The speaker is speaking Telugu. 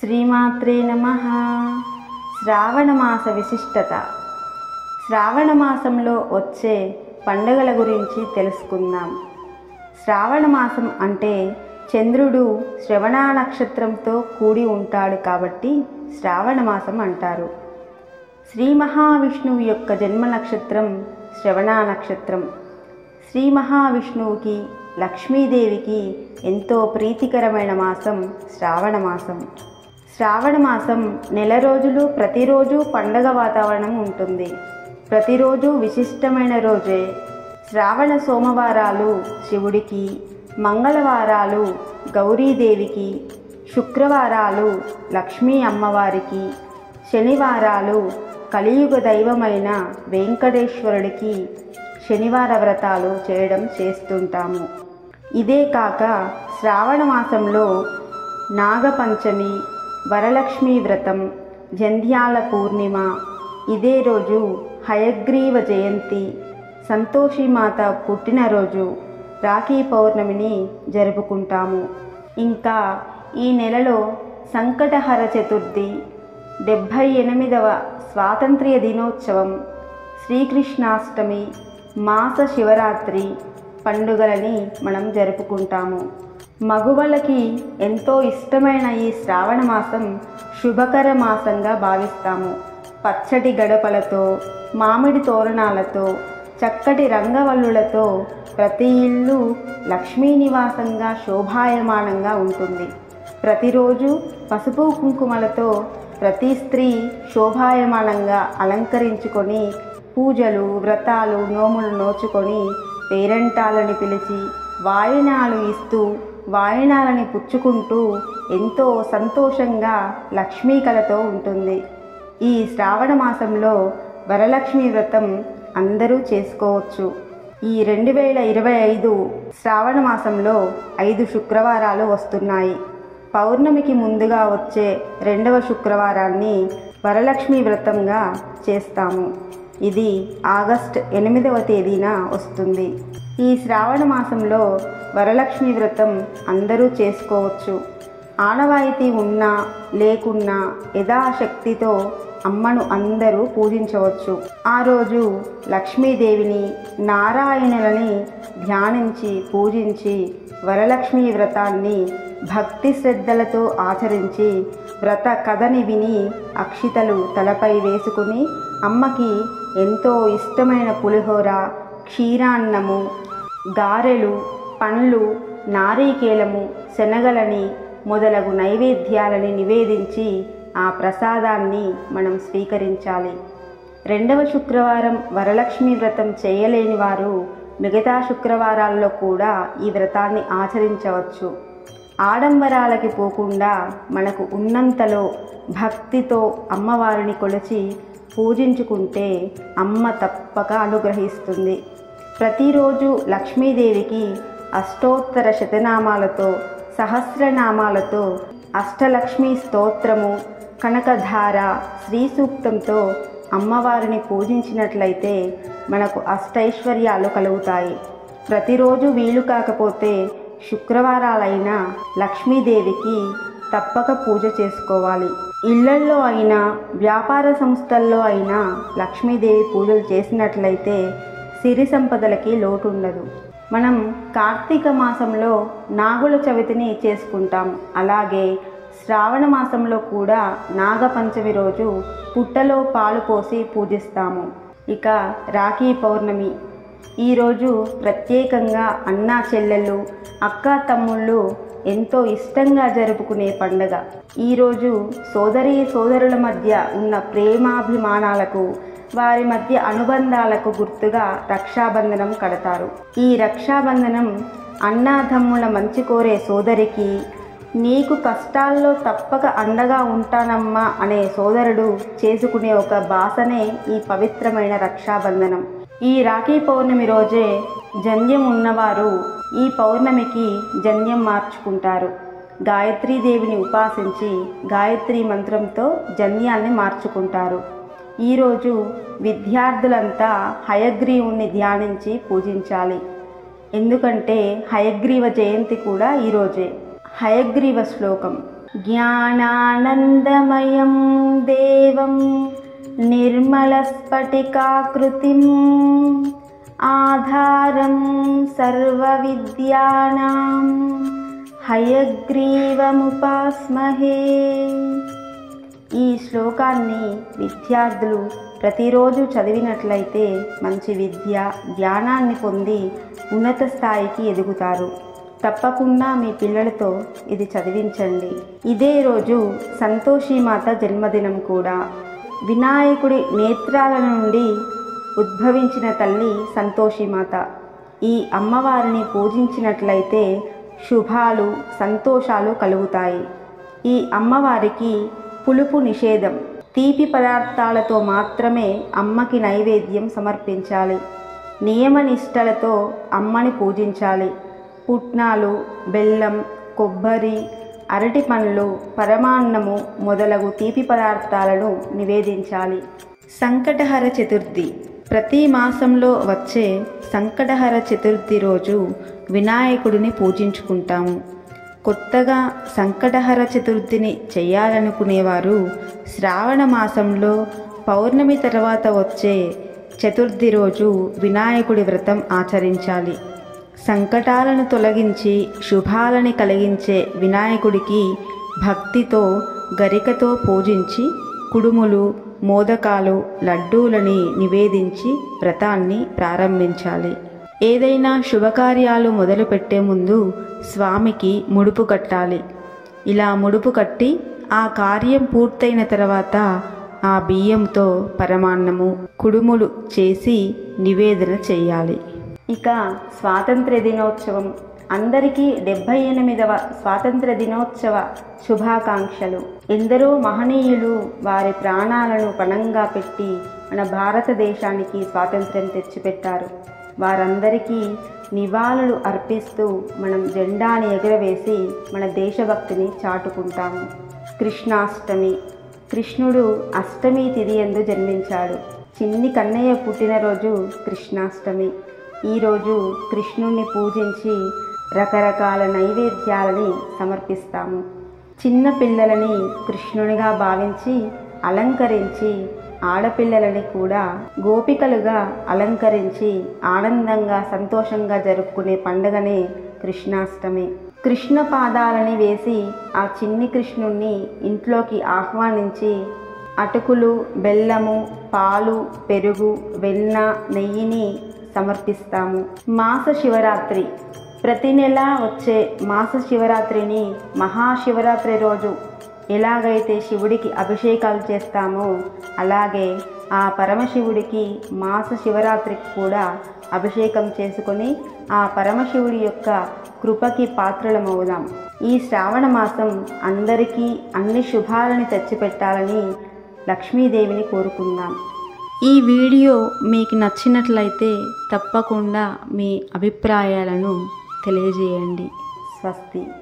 శ్రీమాత్రే నమః. శ్రావణమాస విశిష్టత. శ్రావణమాసంలో వచ్చే పండుగల గురించి తెలుసుకుందాం. శ్రావణమాసం అంటే చంద్రుడు శ్రవణ నక్షత్రంతో కూడి ఉంటాడు కాబట్టి శ్రావణమాసం అంటారు. శ్రీ మహావిష్ణువు యొక్క జన్మ నక్షత్రం శ్రవణ నక్షత్రం. శ్రీ మహావిష్ణువుకి లక్ష్మీదేవికి ఎంతో ప్రీతికరమైన మాసం శ్రావణమాసం. శ్రావణమాసం నెల రోజులు ప్రతిరోజు పండగ వాతావరణం ఉంటుంది. ప్రతిరోజు విశిష్టమైన రోజే. శ్రావణ సోమవారాలు శివుడికి, మంగళవారాలు గౌరీదేవికి, శుక్రవారాలు లక్ష్మీ అమ్మవారికి, శనివారాలు కలియుగ దైవమైన వెంకటేశ్వరుడికి శనివార వ్రతాలు చేయడం చేస్తుంటాము. ఇదే కాక శ్రావణ మాసంలో నాగపంచమి, వరలక్ష్మీ వ్రతం, జంధ్యాల పూర్ణిమ, ఇదే రోజు హయగ్రీవ జయంతి, సంతోషిమాత పుట్టినరోజు, రాఖీ పౌర్ణమిని జరుపుకుంటాము. ఇంకా ఈ నెలలో సంకటహర చతుర్థి, 78వ స్వాతంత్ర్య దినోత్సవం, శ్రీకృష్ణాష్టమి, మాస శివరాత్రి పండుగలని మనం జరుపుకుంటాము. మగువలకి ఎంతో ఇష్టమైన ఈ శ్రావణ మాసం శుభకర మాసంగా భావిస్తాము. పచ్చటి గడపలతో, మామిడి తోరణాలతో, చక్కటి రంగవల్లులతో ప్రతి ఇల్లు లక్ష్మీ నివాసంగా శోభాయమానంగా ఉంటుంది. ప్రతిరోజు పసుపు కుంకుమలతో ప్రతి స్త్రీ శోభాయమానంగా అలంకరించుకొని పూజలు, వ్రతాలు, నోములు నోచుకొని పేరంటాలని పిలిచి వాయినాలు ఇస్తూ వాయినాలని పుచ్చుకుంటూ ఎంతో సంతోషంగా లక్ష్మీ కళతో ఉంటుంది. ఈ శ్రావణ మాసంలో వరలక్ష్మి వ్రతం అందరూ చేసుకోవచ్చు. ఈ 2025 శ్రావణ మాసంలో 5 శుక్రవారాలు వస్తున్నాయి. పౌర్ణమికి ముందుగా వచ్చే 2వ శుక్రవారాన్ని వరలక్ష్మి వ్రతంగా చేస్తాము. ఇది ఆగస్టు 8వ తేదీన వస్తుంది. ఈ శ్రావణ మాసంలో వరలక్ష్మి వ్రతం అందరూ చేసుకోవచ్చు. ఆనవాయితీ ఉన్నా లేకున్నా యథాశక్తితో అమ్మను అందరూ పూజించవచ్చు. ఆ రోజు లక్ష్మీదేవిని, నారాయణులని ధ్యానించి పూజించి వరలక్ష్మి వ్రతాన్ని భక్తి శ్రద్ధలతో ఆచరించి వ్రత కథని విని అక్షితలు తలపై వేసుకుని అమ్మకి ఎంతో ఇష్టమైన పులిహోర, క్షీరాన్నము, గారెలు, పండ్లు, నారీకేలము, శనగలని మొదలగు నైవేద్యాలని నివేదించి ఆ ప్రసాదాన్ని మనం స్వీకరించాలి. 2వ శుక్రవారం వరలక్ష్మి వ్రతం చేయలేని వారు మిగతా శుక్రవారాల్లో కూడా ఈ వ్రతాన్ని ఆచరించవచ్చు. ఆడంబరాలకి పోకుండా మనకు ఉన్నంతలో భక్తితో అమ్మవారిని కొలిచి పూజించుకుంటే అమ్మ తప్పక అనుగ్రహిస్తుంది. ప్రతిరోజు లక్ష్మీదేవికి అష్టోత్తర శతనామాలతో, సహస్రనామాలతో, అష్టలక్ష్మీ స్తోత్రము, కనకధార, శ్రీ సూక్తంతో అమ్మవారిని పూజించినట్లయితే మనకు అష్టైశ్వర్యాలు కలుగుతాయి. ప్రతిరోజు వీలు కాకపోతే శుక్రవారాలైనా లక్ష్మీదేవికి తప్పక పూజ చేసుకోవాలి. ఇళ్లల్లో అయినా వ్యాపార సంస్థల్లో అయినా లక్ష్మీదేవి పూజలు చేసినట్లయితే సిరి సంపదలకి లోటు ఉండదు. మనం కార్తీక మాసంలో నాగుల చవితిని చేసుకుంటాం. అలాగే శ్రావణ మాసంలో కూడా నాగపంచమి రోజు పుట్టలో పాలు పోసి పూజిస్తాము. ఇక రాఖీ పౌర్ణమి, ఈరోజు ప్రత్యేకంగా అన్నా చెల్లెళ్ళు, అక్కా తమ్ముళ్ళు ఎంతో ఇష్టంగా జరుపుకునే పండుగ. ఈరోజు సోదరుల మధ్య ఉన్న ప్రేమాభిమానాలకు, వారి మధ్య అనుబంధాలకు గుర్తుగా రక్షాబంధనం కడతారు. ఈ రక్షాబంధనం అన్నాతమ్ముల మంచి కోరే సోదరికి, నీకు కష్టాల్లో తప్పక అండగా ఉంటానమ్మా అనే సోదరుడు చేసుకునే ఒక భాసనే ఈ పవిత్రమైన రక్షాబంధనం. ఈ రాఖీ పౌర్ణమి రోజే జంధ్యం ఉన్నవారు ఈ పౌర్ణమికి జంధ్యం మార్చుకుంటారు. గాయత్రీదేవిని ఉపాసించి గాయత్రీ మంత్రంతో జంధ్యాన్ని మార్చుకుంటారు. ఈరోజు విద్యార్థులంతా హయగ్రీవుని ధ్యానించి పూజించాలి. ఎందుకంటే హయగ్రీవ జయంతి కూడా ఈరోజే. హయగ్రీవ శ్లోకం. జ్ఞానానందమయం దేవం నిర్మలస్ఫటికాకృతిం ఆధారం సర్వవిద్యానాం హయగ్రీవముపాస్మహే. ఈ శ్లోకాన్ని విద్యార్థులు ప్రతిరోజు చదివినట్లయితే మంచి విద్య జ్ఞానాన్ని పొంది ఉన్నత స్థాయికి ఎదుగుతారు. తప్పకుండా మీ పిల్లలతో ఇది చదివించండి. ఇదే రోజు సంతోషీమాత జన్మదినం కూడా. వినాయకుడి నేత్రాల నుండి ఉద్భవించిన తల్లి సంతోషీమాత. ఈ అమ్మవారిని పూజించినట్లయితే శుభాలు సంతోషాలు కలుగుతాయి. ఈ అమ్మవారికి పులుపు నిషేధం. తీపి పదార్థాలతో మాత్రమే అమ్మకి నైవేద్యం సమర్పించాలి. నియమనిష్టలతో అమ్మని పూజించాలి. పుట్నాలు, బెల్లం, కొబ్బరి, అరటి పండ్లు, పరమాన్నము మొదలగు తీపి పదార్థాలను నివేదించాలి. సంకటహర చతుర్థి. ప్రతి మాసంలో వచ్చే సంకటహర చతుర్థి రోజు వినాయకుడిని పూజించుకుంటాము. కొత్తగా సంకటహర చతుర్థిని చేయాలనుకునేవారు శ్రావణ మాసంలో పౌర్ణమి తర్వాత వచ్చే చతుర్థి రోజు వినాయకుడి వ్రతం ఆచరించాలి. సంకటాలను తొలగించి శుభాలని కలిగించే వినాయకుడికి భక్తితో గరికతో పూజించి కుడుములు, మోదకాలు, లడ్డూలని నివేదించి వ్రతాన్ని ప్రారంభించాలి. ఏదైనా శుభకార్యాలు మొదలుపెట్టే ముందు స్వామికి ముడుపు కట్టాలి. ఇలా ముడుపు కట్టి ఆ కార్యం పూర్తయిన తర్వాత ఆ బియ్యంతో పరమాన్నము, కుడుములు చేసి నివేదన చేయాలి. ఇక స్వాతంత్ర దినోత్సవం. అందరికీ 78వ స్వాతంత్ర దినోత్సవ శుభాకాంక్షలు. ఎందరో మహనీయులు వారి ప్రాణాలను పణంగా పెట్టి మన భారతదేశానికి స్వాతంత్ర్యం తెచ్చిపెట్టారు. వారందరికీ నివాళులు అర్పిస్తూ మనం జెండాని ఎగురవేసి మన దేశభక్తిని చాటుకుంటాము. కృష్ణాష్టమి. కృష్ణుడు అష్టమి తిథి యందు జన్మించాడు. చిన్ని కన్నయ్య పుట్టినరోజు కృష్ణాష్టమి. ఈరోజు కృష్ణుణ్ణి పూజించి రకరకాల నైవేద్యాలని సమర్పిస్తాము. చిన్న పిల్లలని కృష్ణునిగా భావించి అలంకరించి ఆడపిల్లలని కూడా గోపికలుగా అలంకరించి ఆనందంగా సంతోషంగా జరుపుకునే పండుగనే కృష్ణాష్టమి. కృష్ణ పాదాలని వేసి ఆ చిన్ని కృష్ణుణ్ణి ఇంట్లోకి ఆహ్వానించి అటుకులు, బెల్లము, పాలు, పెరుగు, వెన్న, నెయ్యిని సమర్పిస్తాము. మాస శివరాత్రి. ప్రతి నెల వచ్చే మాస శివరాత్రిని మహాశివరాత్రి రోజు ఎలాగైతే శివుడికి అభిషేకాలు చేస్తామో అలాగే ఆ పరమశివుడికి మాస శివరాత్రికి కూడా అభిషేకం చేసుకొని ఆ పరమశివుడి యొక్క కృపకి పాత్రలమవుదాం. ఈ శ్రావణ మాసం అందరికీ అన్ని శుభాలని తెచ్చిపెట్టాలని లక్ష్మీదేవిని కోరుకుందాం. ఈ వీడియో మీకు నచ్చినట్లయితే తప్పకుండా మీ అభిప్రాయాలను తెలియజేయండి. స్వస్తి.